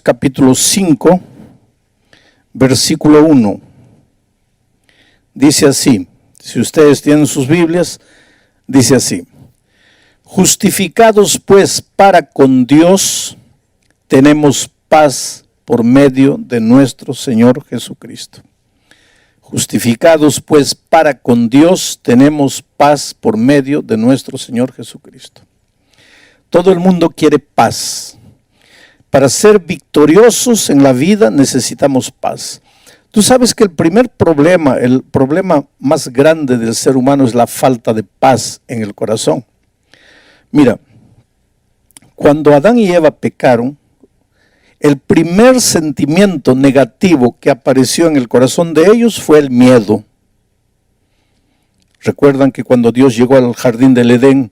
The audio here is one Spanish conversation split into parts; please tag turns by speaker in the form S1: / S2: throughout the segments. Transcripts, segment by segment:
S1: capítulo 5, versículo 1. Dice así, si ustedes tienen sus Biblias, dice así: justificados pues para con Dios, tenemos paz por medio de nuestro Señor Jesucristo. Justificados pues para con Dios, tenemos paz por medio de nuestro Señor Jesucristo. Todo el mundo quiere paz. Para ser victoriosos en la vida necesitamos paz. Tú sabes que el problema más grande del ser humano es la falta de paz en el corazón. Mira, cuando Adán y Eva pecaron, el primer sentimiento negativo que apareció en el corazón de ellos fue el miedo. Recuerdan que cuando Dios llegó al jardín del Edén,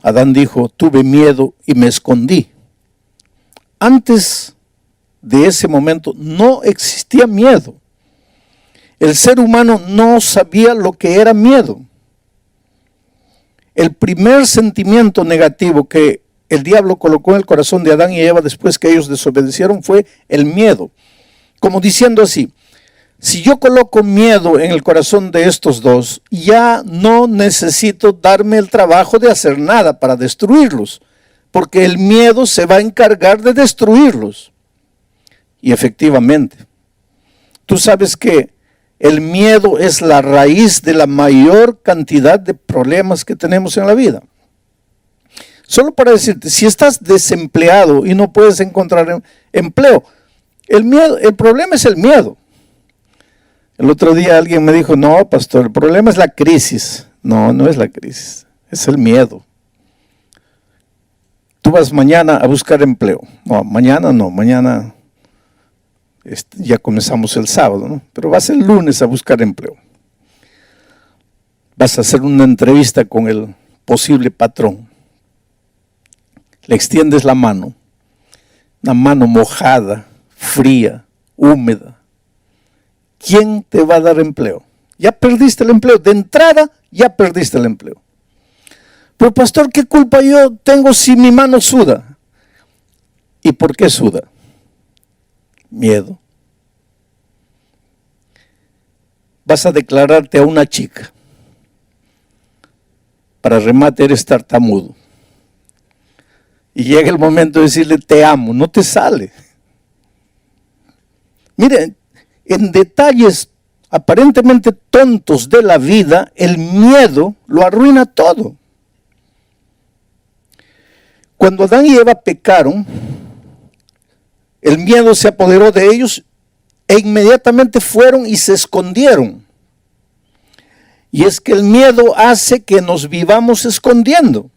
S1: Adán dijo: tuve miedo y me escondí. Antes de ese momento no existía miedo. El ser humano no sabía lo que era miedo. El primer sentimiento negativo que el diablo colocó en el corazón de Adán y Eva después que ellos desobedecieron fue el miedo. Como diciendo así: si yo coloco miedo en el corazón de estos dos, ya no necesito darme el trabajo de hacer nada para destruirlos, porque el miedo se va a encargar de destruirlos. Y efectivamente, tú sabes que el miedo es la raíz de la mayor cantidad de problemas que tenemos en la vida. Solo para decirte, si estás desempleado y no puedes encontrar empleo, el problema es el miedo. El otro día alguien me dijo: no, pastor, el problema es la crisis. No, no es la crisis, es el miedo. Tú vas mañana a buscar empleo. No, mañana ya comenzamos el sábado, ¿no? Pero vas el lunes a buscar empleo. Vas a hacer una entrevista con el posible patrón. Le extiendes la mano, una mano mojada, fría, húmeda. ¿Quién te va a dar empleo? Ya perdiste el empleo. De entrada, ya perdiste el empleo. Pero pastor, ¿qué culpa yo tengo si mi mano suda? ¿Y por qué suda? Miedo. Vas a declararte a una chica. Para remate eres tartamudo. Y llega el momento de decirle: te amo. No te sale. Miren, en detalles aparentemente tontos de la vida, el miedo lo arruina todo. Cuando Adán y Eva pecaron, el miedo se apoderó de ellos e inmediatamente fueron y se escondieron. Y es que el miedo hace que nos vivamos escondiendo.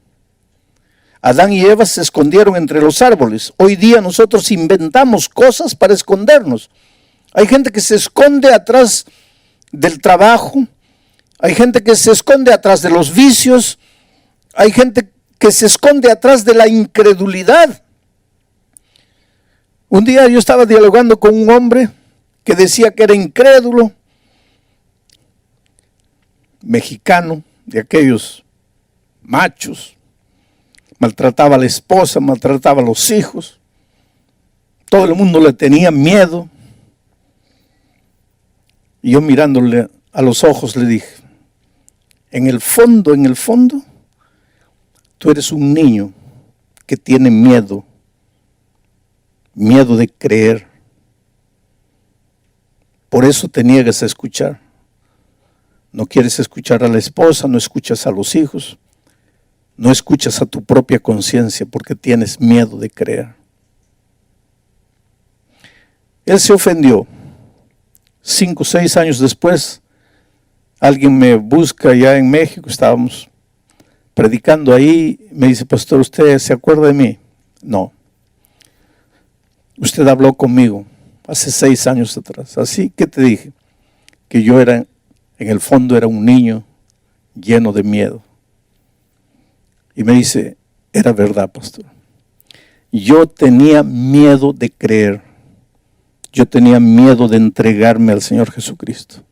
S1: Adán y Eva se escondieron entre los árboles. Hoy día nosotros inventamos cosas para escondernos. Hay gente que se esconde atrás del trabajo. Hay gente que se esconde atrás de los vicios. Hay gente que se esconde atrás de la incredulidad. Un día yo estaba dialogando con un hombre que decía que era incrédulo, mexicano, de aquellos machos. Maltrataba a la esposa, maltrataba a los hijos. Todo el mundo le tenía miedo. Y yo mirándole a los ojos le dije: en el fondo, tú eres un niño que tiene miedo de creer. Por eso te niegas a escuchar. No quieres escuchar a la esposa, no escuchas a los hijos, no escuchas a tu propia conciencia porque tienes miedo de creer. Él se ofendió. 5 o 6 años después, alguien me busca allá en México, estábamos predicando ahí, me dice: pastor, ¿usted se acuerda de mí? No. Usted habló conmigo hace 6 años atrás. Así que te dije que yo en el fondo era un niño lleno de miedo. Y me dice: era verdad, pastor. Yo tenía miedo de creer. Yo tenía miedo de entregarme al Señor Jesucristo.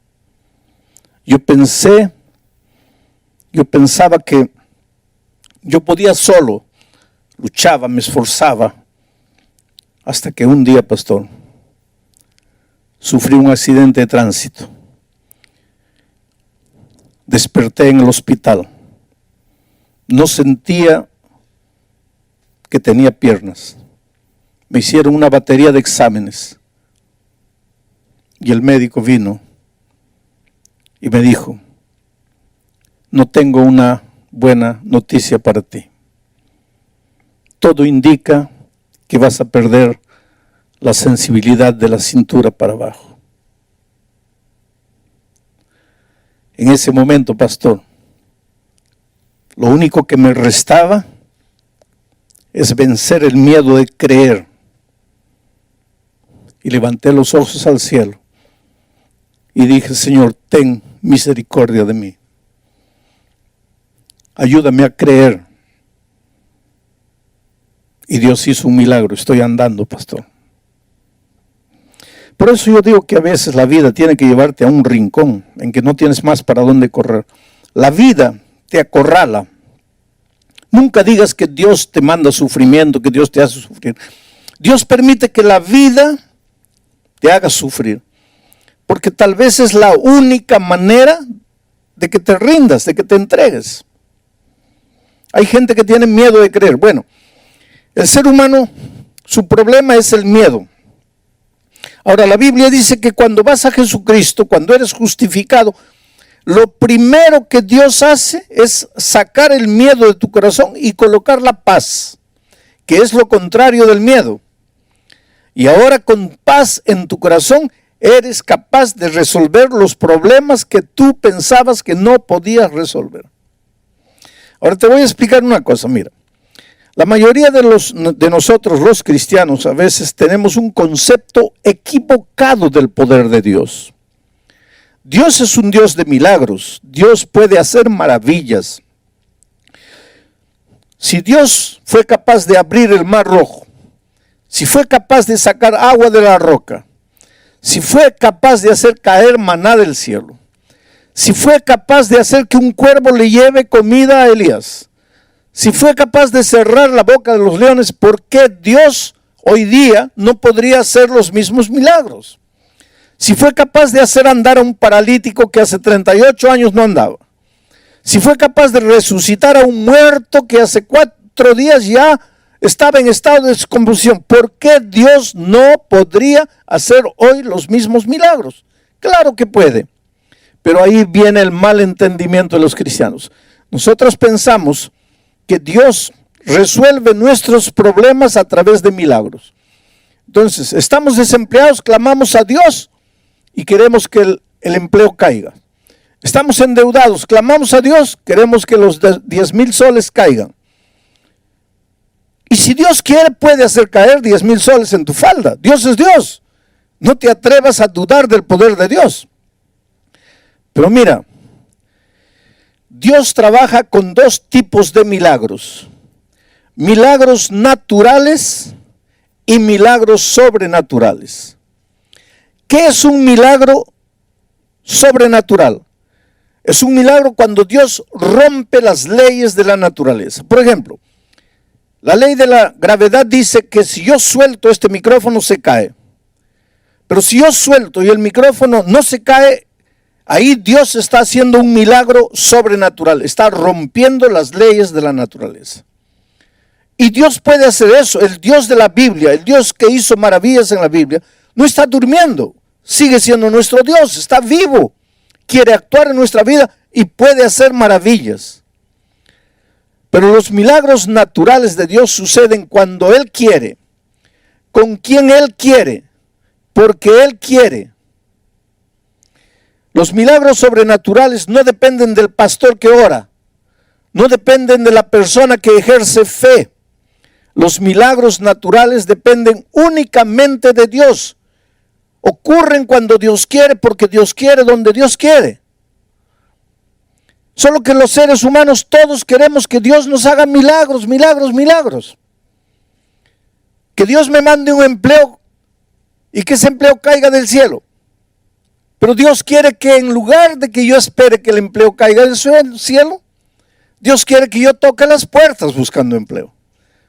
S1: Yo pensaba que yo podía solo. Luchaba, me esforzaba. Hasta que un día, pastor, sufrí un accidente de tránsito. Desperté en el hospital. No sentía que tenía piernas. Me hicieron una batería de exámenes. Y el médico vino y me dijo: no tengo una buena noticia para ti. Todo indica que vas a perder la sensibilidad de la cintura para abajo. En ese momento, pastor, lo único que me restaba es vencer el miedo de creer. Y levanté los ojos al cielo y dije: Señor, ten misericordia de mí. Ayúdame a creer. Y Dios hizo un milagro. Estoy andando, pastor. Por eso yo digo que a veces la vida tiene que llevarte a un rincón en que no tienes más para dónde correr. La vida te acorrala. Nunca digas que Dios te manda sufrimiento, que Dios te hace sufrir. Dios permite que la vida te haga sufrir, porque tal vez es la única manera de que te rindas, de que te entregues. Hay gente que tiene miedo de creer. Bueno, el ser humano, su problema es el miedo. Ahora, la Biblia dice que cuando vas a Jesucristo, cuando eres justificado, lo primero que Dios hace es sacar el miedo de tu corazón y colocar la paz, que es lo contrario del miedo. Y ahora, con paz en tu corazón, eres capaz de resolver los problemas que tú pensabas que no podías resolver. Ahora te voy a explicar una cosa. Mira, la mayoría de nosotros los cristianos a veces tenemos un concepto equivocado del poder de Dios. Dios es un Dios de milagros. Dios puede hacer maravillas. Si Dios fue capaz de abrir el mar rojo, si fue capaz de sacar agua de la roca, si fue capaz de hacer caer maná del cielo, si fue capaz de hacer que un cuervo le lleve comida a Elías, si fue capaz de cerrar la boca de los leones, ¿por qué Dios hoy día no podría hacer los mismos milagros? Si fue capaz de hacer andar a un paralítico que hace 38 años no andaba, si fue capaz de resucitar a un muerto que hace 4 días ya estaba en estado de descomposición, ¿por qué Dios no podría hacer hoy los mismos milagros? Claro que puede, pero ahí viene el mal entendimiento de los cristianos. Nosotros pensamos que Dios resuelve nuestros problemas a través de milagros. Entonces, estamos desempleados, clamamos a Dios y queremos que el empleo caiga. Estamos endeudados, clamamos a Dios, queremos que los 10,000 soles caigan. Y si Dios quiere, puede hacer caer 10,000 soles en tu falda. Dios es Dios. No te atrevas a dudar del poder de Dios. Pero mira, Dios trabaja con 2 tipos de milagros. Milagros naturales y milagros sobrenaturales. ¿Qué es un milagro sobrenatural? Es un milagro cuando Dios rompe las leyes de la naturaleza. Por ejemplo, la ley de la gravedad dice que si yo suelto este micrófono se cae. Pero si yo suelto y el micrófono no se cae, ahí Dios está haciendo un milagro sobrenatural. Está rompiendo las leyes de la naturaleza. Y Dios puede hacer eso. El Dios de la Biblia, el Dios que hizo maravillas en la Biblia, no está durmiendo. Sigue siendo nuestro Dios, está vivo. Quiere actuar en nuestra vida y puede hacer maravillas. Pero los milagros naturales de Dios suceden cuando Él quiere, con quien Él quiere, porque Él quiere. Los milagros sobrenaturales no dependen del pastor que ora, no dependen de la persona que ejerce fe. Los milagros naturales dependen únicamente de Dios. Ocurren cuando Dios quiere, porque Dios quiere donde Dios quiere. Solo que los seres humanos todos queremos que Dios nos haga milagros, milagros, milagros. Que Dios me mande un empleo y que ese empleo caiga del cielo. Pero Dios quiere que en lugar de que yo espere que el empleo caiga del cielo, Dios quiere que yo toque las puertas buscando empleo.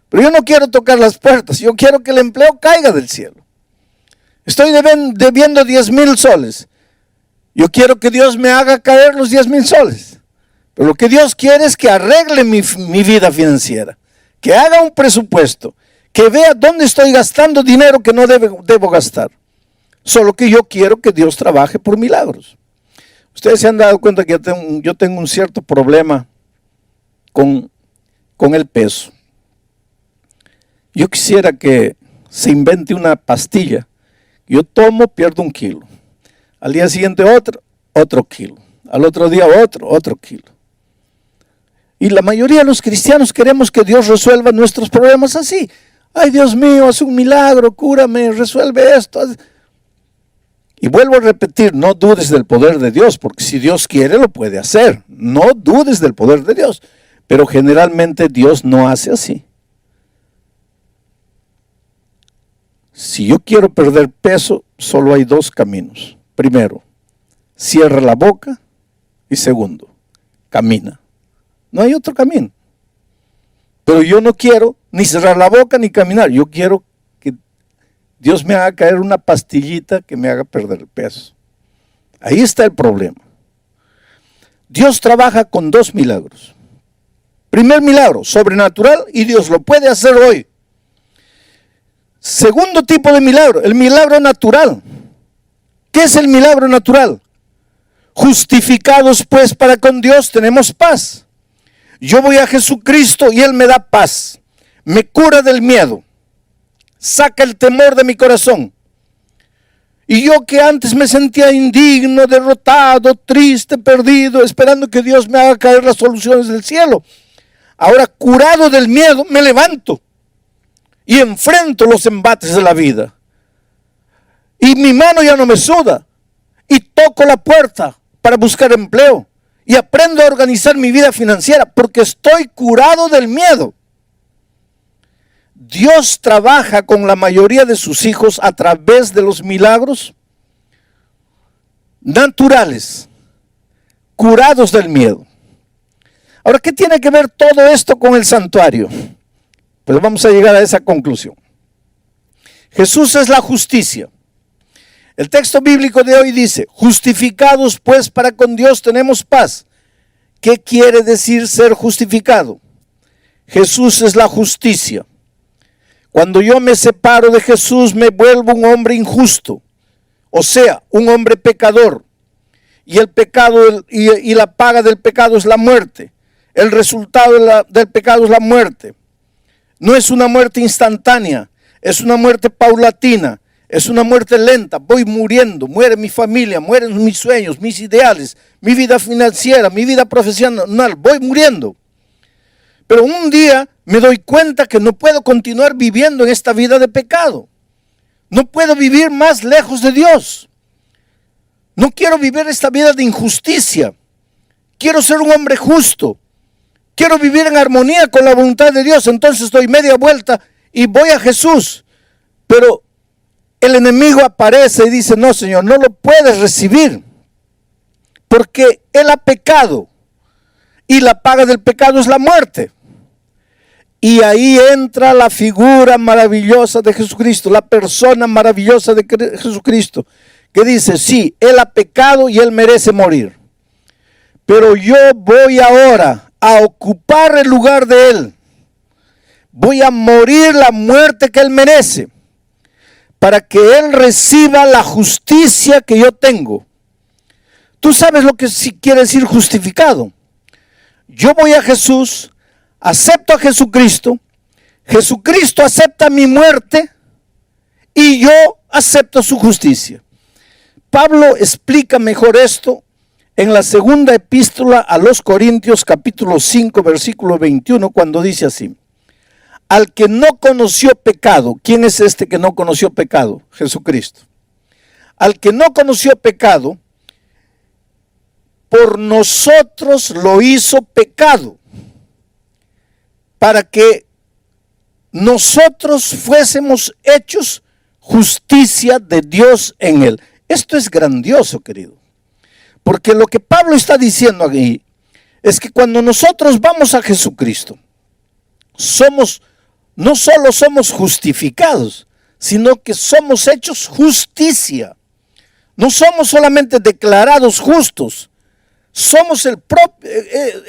S1: Pero yo no quiero tocar las puertas, yo quiero que el empleo caiga del cielo. Estoy debiendo 10,000 soles. Yo quiero que Dios me haga caer los 10,000 soles. Pero lo que Dios quiere es que arregle mi vida financiera, que haga un presupuesto, que vea dónde estoy gastando dinero que no debo gastar. Solo que yo quiero que Dios trabaje por milagros. Ustedes se han dado cuenta que yo tengo un cierto problema con el peso. Yo quisiera que se invente una pastilla. Yo tomo, pierdo 1 kilo. Al día siguiente otro kilo. Al otro día otro kilo. Y la mayoría de los cristianos queremos que Dios resuelva nuestros problemas así. Ay, Dios mío, haz un milagro, cúrame, resuelve esto. Y vuelvo a repetir, no dudes del poder de Dios, porque si Dios quiere lo puede hacer. No dudes del poder de Dios. Pero generalmente Dios no hace así. Si yo quiero perder peso, solo hay 2 caminos. Primero, cierra la boca y segundo, camina. No hay otro camino. Pero yo no quiero ni cerrar la boca ni caminar. Yo quiero que Dios me haga caer una pastillita que me haga perder el peso. Ahí está el problema. Dios trabaja con 2 milagros. Primer milagro, sobrenatural, y Dios lo puede hacer hoy. Segundo tipo de milagro, el milagro natural. ¿Qué es el milagro natural? Justificados pues para con Dios tenemos paz. Yo voy a Jesucristo y Él me da paz. Me cura del miedo. Saca el temor de mi corazón. Y yo que antes me sentía indigno, derrotado, triste, perdido, esperando que Dios me haga caer las soluciones del cielo. Ahora curado del miedo, me levanto y enfrento los embates de la vida. Y mi mano ya no me suda. Y toco la puerta para buscar empleo. Y aprendo a organizar mi vida financiera porque estoy curado del miedo. Dios trabaja con la mayoría de sus hijos a través de los milagros naturales, curados del miedo. Ahora, ¿qué tiene que ver todo esto con el santuario? Pues vamos a llegar a esa conclusión. Jesús es la justicia. El texto bíblico de hoy dice, justificados pues para con Dios tenemos paz. ¿Qué quiere decir ser justificado? Jesús es la justicia. Cuando yo me separo de Jesús me vuelvo un hombre injusto, o sea, un hombre pecador. Y el pecado y la paga del pecado es la muerte. El resultado del pecado es la muerte. No es una muerte instantánea, es una muerte paulatina, es una muerte lenta. Voy muriendo, muere mi familia, mueren mis sueños, mis ideales, mi vida financiera, mi vida profesional, voy muriendo. Pero un día me doy cuenta que no puedo continuar viviendo en esta vida de pecado. No puedo vivir más lejos de Dios. No quiero vivir esta vida de injusticia. Quiero ser un hombre justo. Quiero vivir en armonía con la voluntad de Dios. Entonces doy media vuelta y voy a Jesús. Pero el enemigo aparece y dice, no, Señor, no lo puedes recibir. Porque Él ha pecado. Y la paga del pecado es la muerte. Y ahí entra la figura maravillosa de Jesucristo, la persona maravillosa de Jesucristo, que dice, sí, Él ha pecado y Él merece morir. Pero yo voy ahora a ocupar el lugar de Él. Voy a morir la muerte que Él merece, para que Él reciba la justicia que yo tengo. Tú sabes lo que quiere decir justificado. Yo voy a Jesús, acepto a Jesucristo, Jesucristo acepta mi muerte y yo acepto su justicia. Pablo explica mejor esto en la segunda epístola a los Corintios, capítulo 5, versículo 21, cuando dice así: al que no conoció pecado. ¿Quién es este que no conoció pecado? Jesucristo. Al que no conoció pecado, por nosotros lo hizo pecado, para que nosotros fuésemos hechos justicia de Dios en él. Esto es grandioso, querido. Porque lo que Pablo está diciendo aquí es que cuando nosotros vamos a Jesucristo, somos no solo somos justificados, sino que somos hechos justicia. No somos solamente declarados justos, somos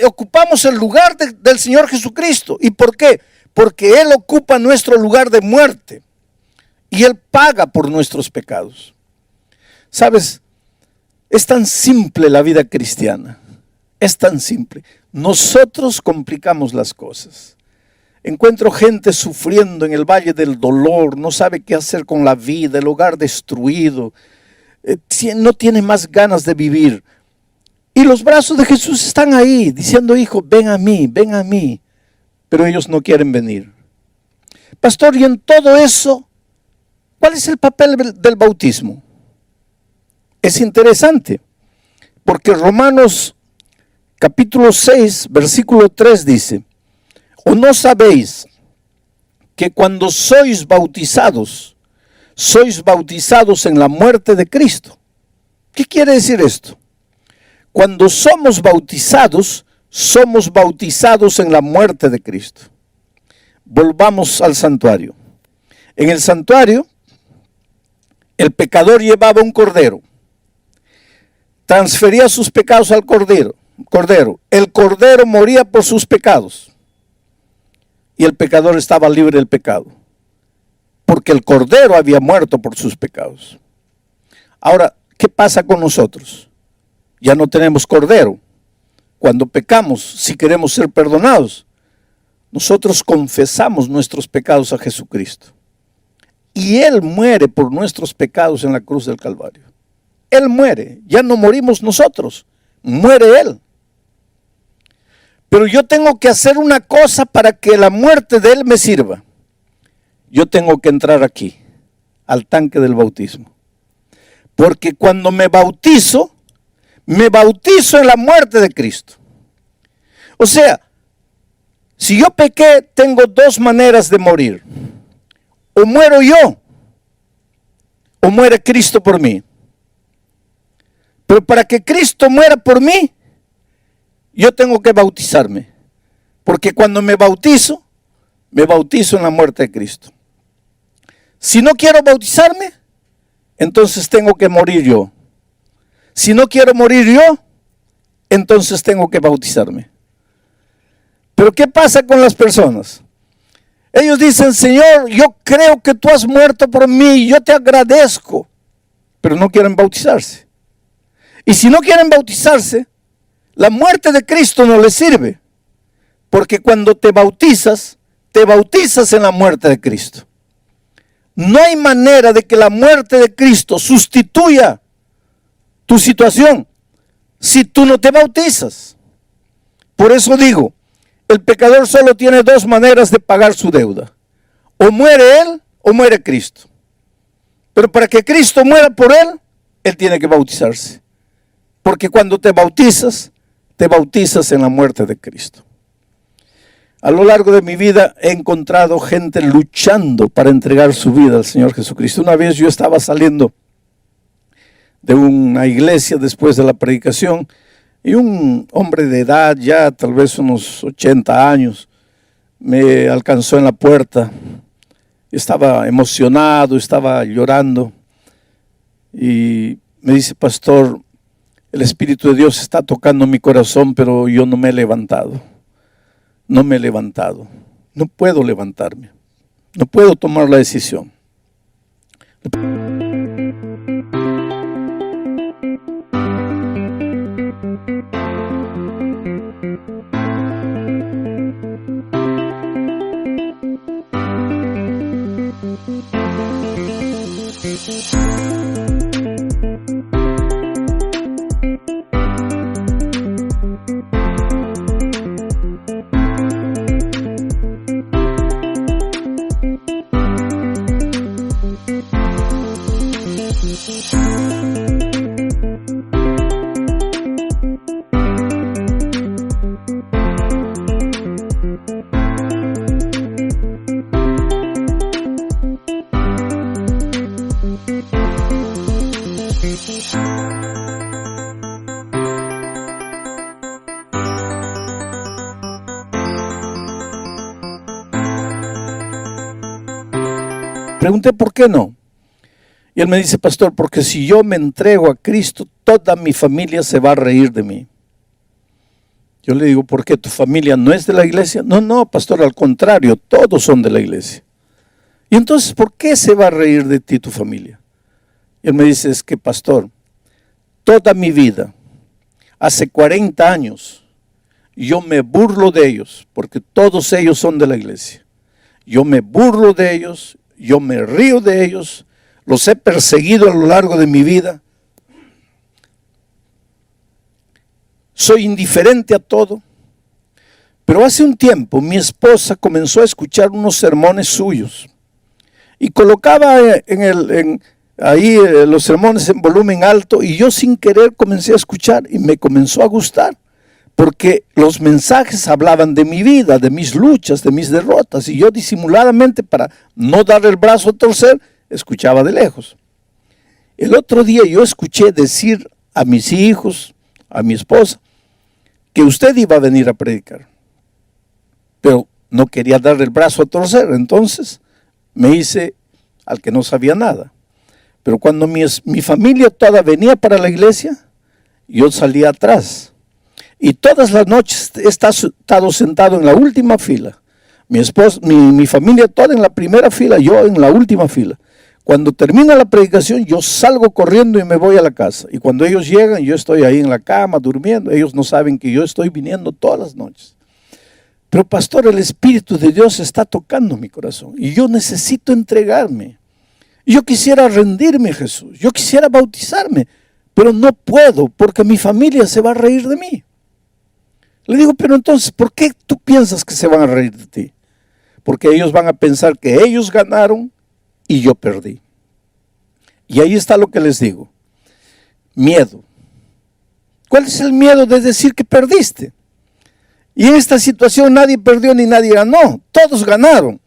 S1: ocupamos el lugar del Señor Jesucristo. ¿Y por qué? Porque Él ocupa nuestro lugar de muerte y Él paga por nuestros pecados. ¿Sabes? Es tan simple la vida cristiana, es tan simple. Nosotros complicamos las cosas. Encuentro gente sufriendo en el valle del dolor, no sabe qué hacer con la vida, el hogar destruido, no tiene más ganas de vivir. Y los brazos de Jesús están ahí, diciendo, hijo, ven a mí, ven a mí. Pero ellos no quieren venir. Pastor, y en todo eso, ¿cuál es el papel del bautismo? Es interesante, porque Romanos capítulo 6, versículo 3 dice, ¿o no sabéis que cuando sois bautizados en la muerte de Cristo? ¿Qué quiere decir esto? Cuando somos bautizados en la muerte de Cristo. Volvamos al santuario. En el santuario, el pecador llevaba un cordero. Transfería sus pecados al cordero. El cordero moría por sus pecados. Y el pecador estaba libre del pecado. Porque el cordero había muerto por sus pecados. Ahora, ¿qué pasa con nosotros? Ya no tenemos cordero. Cuando pecamos, si queremos ser perdonados, nosotros confesamos nuestros pecados a Jesucristo. Y Él muere por nuestros pecados en la cruz del Calvario. Él muere, ya no morimos nosotros, muere Él. Pero yo tengo que hacer una cosa para que la muerte de Él me sirva. Yo tengo que entrar aquí, al tanque del bautismo. Porque cuando me bautizo en la muerte de Cristo. O sea, si yo pequé, tengo dos maneras de morir. O muero yo, o muere Cristo por mí. Pero para que Cristo muera por mí, yo tengo que bautizarme. Porque cuando me bautizo en la muerte de Cristo. Si no quiero bautizarme, entonces tengo que morir yo. Si no quiero morir yo, entonces tengo que bautizarme. Pero ¿qué pasa con las personas? Ellos dicen, Señor, yo creo que tú has muerto por mí, yo te agradezco. Pero no quieren bautizarse. Y si no quieren bautizarse, la muerte de Cristo no les sirve. Porque cuando te bautizas en la muerte de Cristo. No hay manera de que la muerte de Cristo sustituya tu situación si tú no te bautizas. Por eso digo, el pecador solo tiene dos maneras de pagar su deuda. O muere él o muere Cristo. Pero para que Cristo muera por él, él tiene que bautizarse. Porque cuando te bautizas en la muerte de Cristo. A lo largo de mi vida he encontrado gente luchando para entregar su vida al Señor Jesucristo. Una vez yo estaba saliendo de una iglesia después de la predicación y un hombre de edad, ya tal vez unos 80 años, me alcanzó en la puerta. Estaba emocionado, estaba llorando y me dice, pastor, el Espíritu de Dios está tocando mi corazón, pero yo no me he levantado. No me he levantado. No puedo levantarme. No puedo tomar la decisión. pregunté, ¿por qué no? Y él me dice, pastor, porque si yo me entrego a Cristo, toda mi familia se va a reír de mí. Yo le digo, ¿por qué? ¿Tu familia no es de la iglesia? No, no, pastor, al contrario, todos son de la iglesia. Y entonces, ¿por qué se va a reír de ti tu familia? Y él me dice, es que, pastor, toda mi vida, hace 40 años, yo me burlo de ellos, porque todos ellos son de la iglesia. Yo me burlo de ellos, yo me río de ellos, los he perseguido a lo largo de mi vida. Soy indiferente a todo. Pero hace un tiempo mi esposa comenzó a escuchar unos sermones suyos y colocaba ahí los sermones en volumen alto, y yo sin querer comencé a escuchar y me comenzó a gustar, porque los mensajes hablaban de mi vida, de mis luchas, de mis derrotas, y yo disimuladamente, para no darle el brazo a torcer, escuchaba de lejos. El otro día yo escuché decir a mis hijos, a mi esposa, que usted iba a venir a predicar, pero no quería darle el brazo a torcer. Entonces me hice al que no sabía nada. Pero cuando mi familia toda venía para la iglesia, yo salía atrás. Y todas las noches he estado sentado en la última fila. Mi esposa, mi familia toda en la primera fila, yo en la última fila. Cuando termina la predicación, yo salgo corriendo y me voy a la casa. Y cuando ellos llegan, yo estoy ahí en la cama durmiendo. Ellos no saben que yo estoy viniendo todas las noches. Pero pastor, el Espíritu de Dios está tocando mi corazón y yo necesito entregarme. Yo quisiera rendirme a Jesús, yo quisiera bautizarme, pero no puedo porque mi familia se va a reír de mí. Le digo, pero entonces, ¿por qué tú piensas que se van a reír de ti? Porque ellos van a pensar que ellos ganaron y yo perdí. Y ahí está lo que les digo. Miedo. ¿Cuál es el miedo de decir que perdiste? Y en esta situación nadie perdió ni nadie ganó, todos ganaron.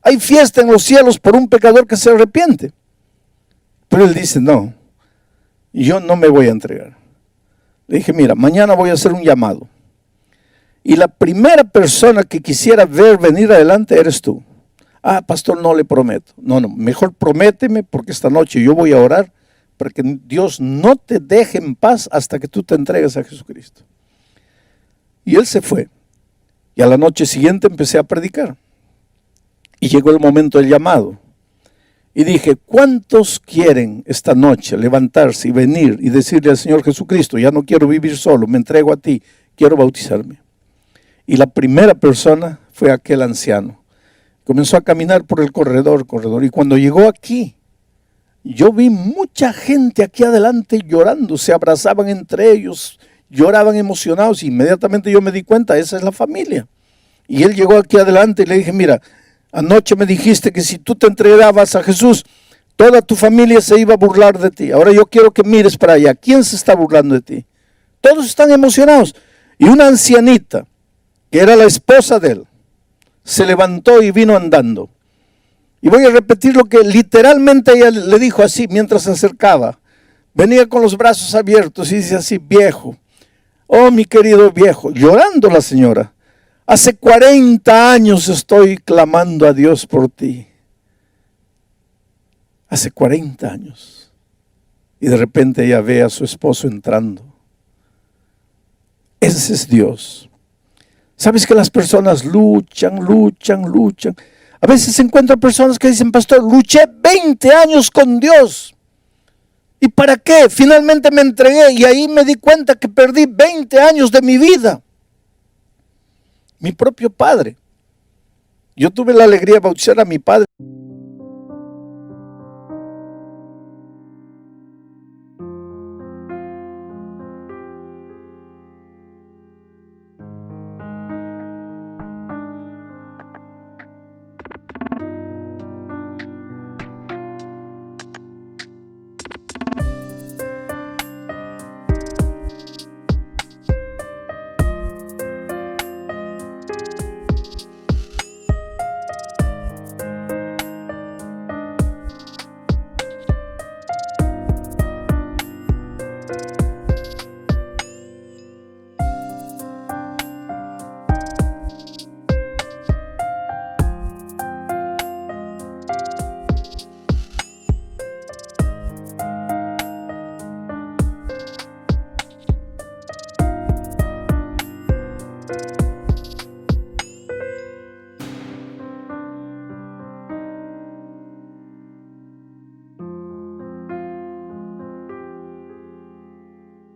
S1: Hay fiesta en los cielos por un pecador que se arrepiente. Pero él dice, no, yo no me voy a entregar. Le dije, mira, mañana voy a hacer un llamado. Y la primera persona que quisiera ver venir adelante eres tú. Ah, pastor, no le prometo. No, mejor prométeme, porque esta noche yo voy a orar para que Dios no te deje en paz hasta que tú te entregues a Jesucristo. Y él se fue. Y a la noche siguiente empecé a predicar. Y llegó el momento del llamado. Y dije, ¿cuántos quieren esta noche levantarse y venir y decirle al Señor Jesucristo, ya no quiero vivir solo, me entrego a ti, quiero bautizarme? Y la primera persona fue aquel anciano. Comenzó a caminar por el corredor. Y cuando llegó aquí, yo vi mucha gente aquí adelante llorando, se abrazaban entre ellos, lloraban emocionados, y inmediatamente yo me di cuenta, esa es la familia. Y él llegó aquí adelante y le dije, mira, anoche me dijiste que si tú te entregabas a Jesús, toda tu familia se iba a burlar de ti. Ahora yo quiero que mires para allá. ¿Quién se está burlando de ti? Todos están emocionados. Y una ancianita, que era la esposa de él, se levantó y vino andando. Y voy a repetir lo que literalmente ella le dijo así mientras se acercaba. Venía con los brazos abiertos y dice así, viejo. Oh, mi querido viejo, llorando la señora. Hace 40 años estoy clamando a Dios por ti. Hace 40 años. Y de repente ella ve a su esposo entrando. Ese es Dios. ¿Sabes que las personas luchan? A veces se encuentran personas que dicen, pastor, luché 20 años con Dios. ¿Y para qué? Finalmente me entregué y ahí me di cuenta que perdí 20 años de mi vida. Mi propio padre. Yo tuve la alegría de bautizar a mi padre.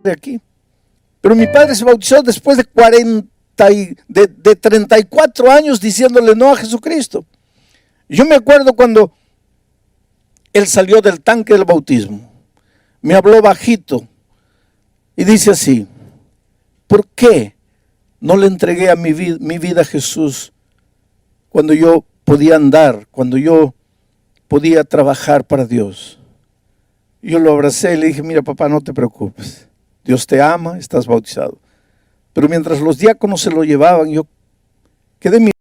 S1: de aquí. Pero mi padre se bautizó después de 34 años diciéndole no a Jesucristo. Yo me acuerdo cuando él salió del tanque del bautismo, me habló bajito y dice así: ¿por qué no le entregué a mi vida a Jesús cuando yo podía andar, cuando yo podía trabajar para Dios? Yo lo abracé y le dije: mira, papá, no te preocupes, Dios te ama, estás bautizado. Pero mientras los diáconos se lo llevaban, yo quedé mirando.